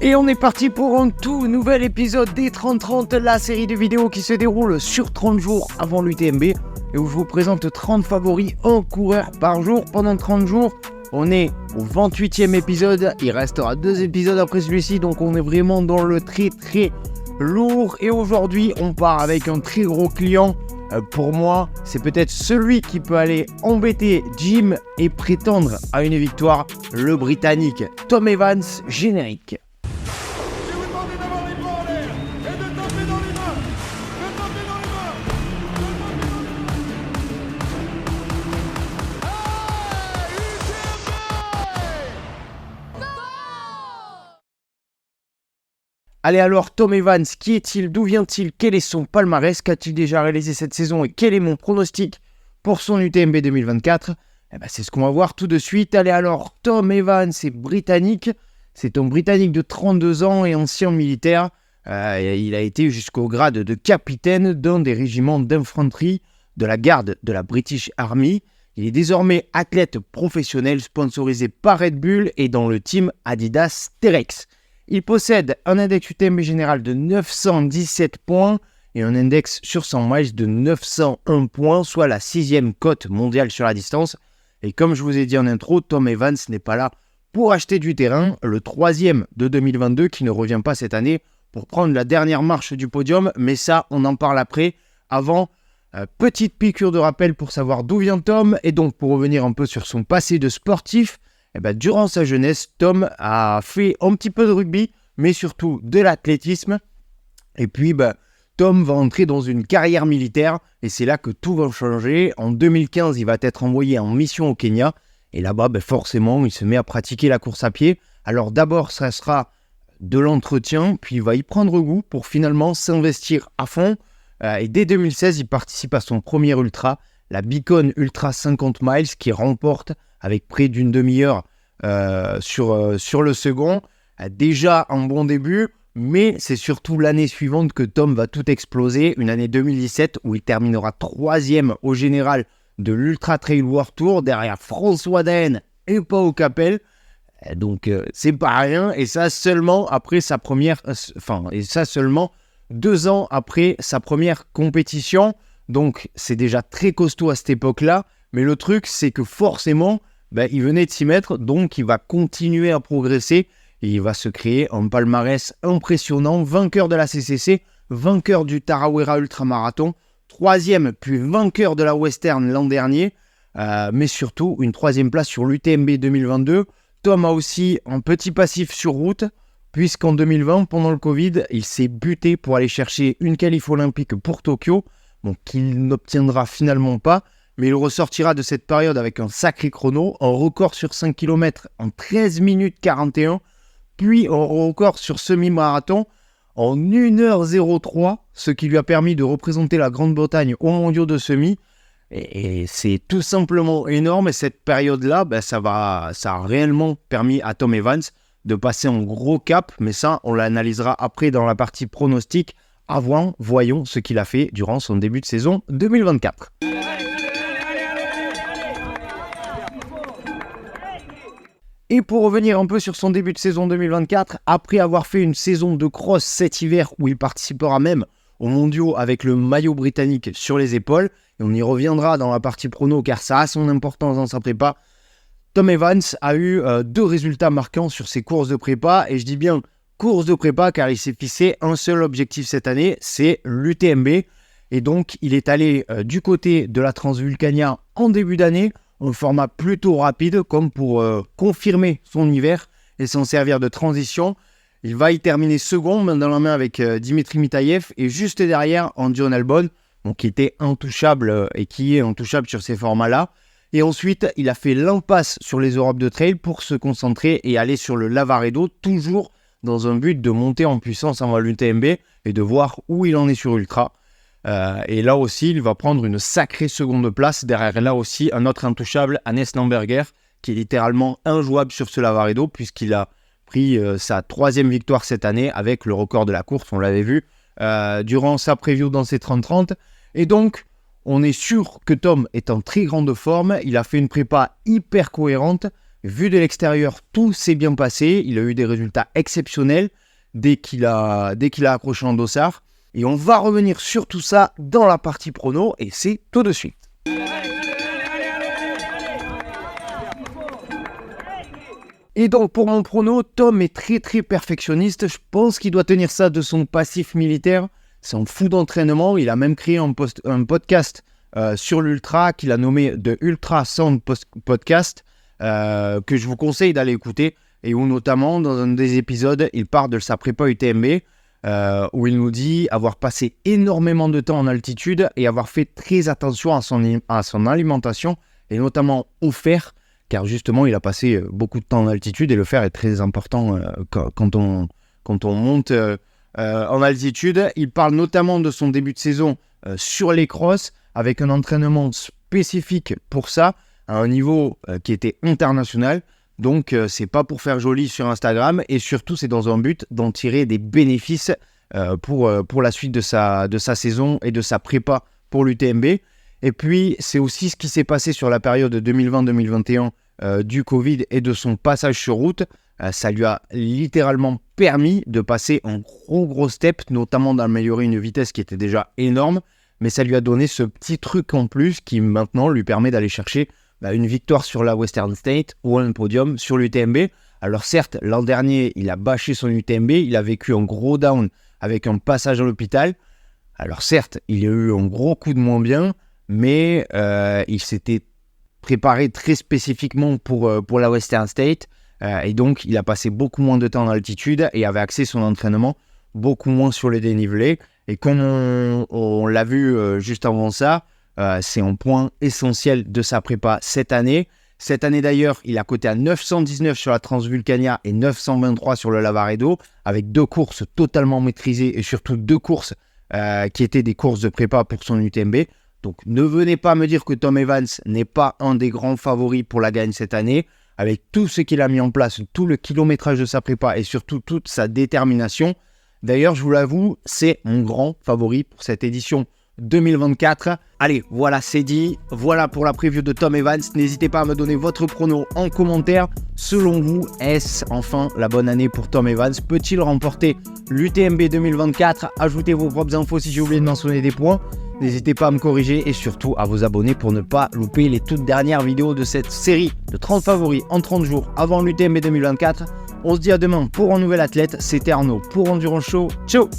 Et on est parti pour un tout nouvel épisode des 30-30, la série de vidéos qui se déroule sur 30 jours avant l'UTMB et où je vous présente 30 favoris, un coureur par jour pendant 30 jours. On est au 28e épisode, il restera 2 épisodes après celui-ci, donc on est vraiment dans le très lourd. Et aujourd'hui, on part avec un très gros client. Pour moi, c'est peut-être celui qui peut aller embêter Jim et prétendre à une victoire, le Britannique Tom Evans, générique. Allez alors, Tom Evans, qui est-il? D'où vient-il? Quel est son palmarès? Qu'a-t-il déjà réalisé cette saison? Et quel est mon pronostic pour son UTMB 2024? C'est ce qu'on va voir tout de suite. Allez alors, Tom Evans est britannique. C'est un Britannique de 32 ans et ancien militaire. Il a été jusqu'au grade de capitaine d'un des régiments d'infanterie de la garde de la British Army. Il est désormais athlète professionnel sponsorisé par Red Bull et dans le team Adidas Terex. Il possède un index UTMB général de 917 points et un index sur 100 miles de 901 points, soit la 6e cote mondiale sur la distance. Et comme je vous ai dit en intro, Tom Evans n'est pas là pour acheter du terrain, le 3e de 2022 qui ne revient pas cette année pour prendre la dernière marche du podium, mais ça, on en parle après. Avant, petite piqûre de rappel pour savoir d'où vient Tom, et donc pour revenir un peu sur son passé de sportif. Durant sa jeunesse, Tom a fait un petit peu de rugby, mais surtout de l'athlétisme. Et puis, Tom va entrer dans une carrière militaire, et c'est là que tout va changer. En 2015, il va être envoyé en mission au Kenya, et là-bas, forcément, il se met à pratiquer la course à pied. Alors d'abord, ça sera de l'entretien, puis il va y prendre goût pour finalement s'investir à fond. Et dès 2016, il participe à son premier ultra, la Beacon Ultra 50 miles, qui remporte avec près d'une demi-heure sur le second. Déjà un bon début, mais c'est surtout l'année suivante que Tom va tout exploser, une année 2017 où il terminera 3e au général de l'Ultra Trail World Tour, derrière François Daen et Pau Capel. Donc c'est pas rien, et ça seulement après sa première, seulement 2 ans après sa première compétition. Donc c'est déjà très costaud à cette époque-là, mais le truc c'est que forcément, il venait de s'y mettre, donc il va continuer à progresser et il va se créer un palmarès impressionnant, vainqueur de la CCC, vainqueur du Tarawera Ultramarathon, 3e puis vainqueur de la Western l'an dernier, mais surtout une 3e place sur l'UTMB 2022. Tom a aussi un petit passif sur route, puisqu'en 2020, pendant le Covid, il s'est buté pour aller chercher une qualif olympique pour Tokyo, qu'il n'obtiendra finalement pas, mais il ressortira de cette période avec un sacré chrono, un record sur 5 km en 13 minutes 41, puis un record sur semi-marathon en 1h03, ce qui lui a permis de représenter la Grande-Bretagne aux mondiaux de semi. Et c'est tout simplement énorme, et cette période-là, ça a réellement permis à Tom Evans de passer un gros cap, mais ça, on l'analysera après dans la partie pronostic. Avant, voyons ce qu'il a fait durant son début de saison 2024. Et pour revenir un peu sur son début de saison 2024, après avoir fait une saison de cross cet hiver où il participera même aux mondiaux avec le maillot britannique sur les épaules, et on y reviendra dans la partie prono car ça a son importance dans sa prépa, Tom Evans a eu 2 résultats marquants sur ses courses de prépa, et je dis bien course de prépa car il s'est fixé un seul objectif cette année, c'est l'UTMB, et donc il est allé du côté de la Transvulcania en début d'année, un format plutôt rapide comme pour confirmer son hiver et s'en servir de transition. Il va y terminer second, main dans la main avec Dimitri Mitayev, et juste derrière John Albon, qui était intouchable et qui est intouchable sur ces formats-là. Et ensuite, il a fait l'impasse sur les Europes de Trail pour se concentrer et aller sur le Lavaredo, toujours dans un but de monter en puissance avant l'UTMB et de voir où il en est sur Ultra. Et là aussi, il va prendre une sacrée seconde place. Derrière là aussi, un autre intouchable, Hannes Lamberger, qui est littéralement injouable sur ce Lavaredo, puisqu'il a pris sa 3e victoire cette année avec le record de la course, on l'avait vu, durant sa preview dans ses 30-30. Et donc, on est sûr que Tom est en très grande forme. Il a fait une prépa hyper cohérente. Vu de l'extérieur, tout s'est bien passé. Il a eu des résultats exceptionnels dès qu'il a accroché en dossard. Et on va revenir sur tout ça dans la partie prono, et c'est tout de suite. Et donc pour mon prono, Tom est très très perfectionniste. Je pense qu'il doit tenir ça de son passif militaire. C'est un fou d'entraînement. Il a même créé un podcast sur l'Ultra qu'il a nommé The Ultra Sound Podcast, que je vous conseille d'aller écouter, et où notamment dans un des épisodes il parle de sa prépa UTMB, où il nous dit avoir passé énormément de temps en altitude et avoir fait très attention à son alimentation, et notamment au fer, car justement il a passé beaucoup de temps en altitude et le fer est très important quand on monte en altitude. Il parle notamment de son début de saison sur les crosses, avec un entraînement spécifique pour ça, à un niveau qui était international. Donc c'est pas pour faire joli sur Instagram, et surtout c'est dans un but d'en tirer des bénéfices pour la suite de sa saison et de sa prépa pour l'UTMB. Et puis c'est aussi ce qui s'est passé sur la période 2020-2021 du Covid et de son passage sur route. Ça lui a littéralement permis de passer un gros step, notamment d'améliorer une vitesse qui était déjà énorme, mais ça lui a donné ce petit truc en plus qui maintenant lui permet d'aller chercher une victoire sur la Western State ou un podium sur l'UTMB. Alors certes, l'an dernier, il a bâché son UTMB, il a vécu un gros down avec un passage à l'hôpital. Alors certes, il a eu un gros coup de moins bien, mais il s'était préparé très spécifiquement pour la Western State, et donc il a passé beaucoup moins de temps en altitude et avait axé son entraînement beaucoup moins sur les dénivelés. Et comme on l'a vu juste avant ça, c'est un point essentiel de sa prépa cette année. Cette année d'ailleurs, il a coté à 919 sur la Transvulcania et 923 sur le Lavaredo, avec 2 courses totalement maîtrisées et surtout 2 courses qui étaient des courses de prépa pour son UTMB. Donc ne venez pas me dire que Tom Evans n'est pas un des grands favoris pour la gagne cette année. Avec tout ce qu'il a mis en place, tout le kilométrage de sa prépa et surtout toute sa détermination. D'ailleurs, je vous l'avoue, c'est mon grand favori pour cette édition 2024. Allez, voilà, c'est dit. Voilà pour la preview de Tom Evans. N'hésitez pas à me donner votre prono en commentaire. Selon vous, est-ce enfin la bonne année pour Tom Evans? Peut-il remporter l'UTMB 2024? Ajoutez vos propres infos si j'ai oublié de mentionner des points. N'hésitez pas à me corriger et surtout à vous abonner pour ne pas louper les toutes dernières vidéos de cette série de 30 favoris en 30 jours avant l'UTMB 2024. On se dit à demain pour un nouvel athlète. C'était Arnaud pour Endurance Show. Ciao!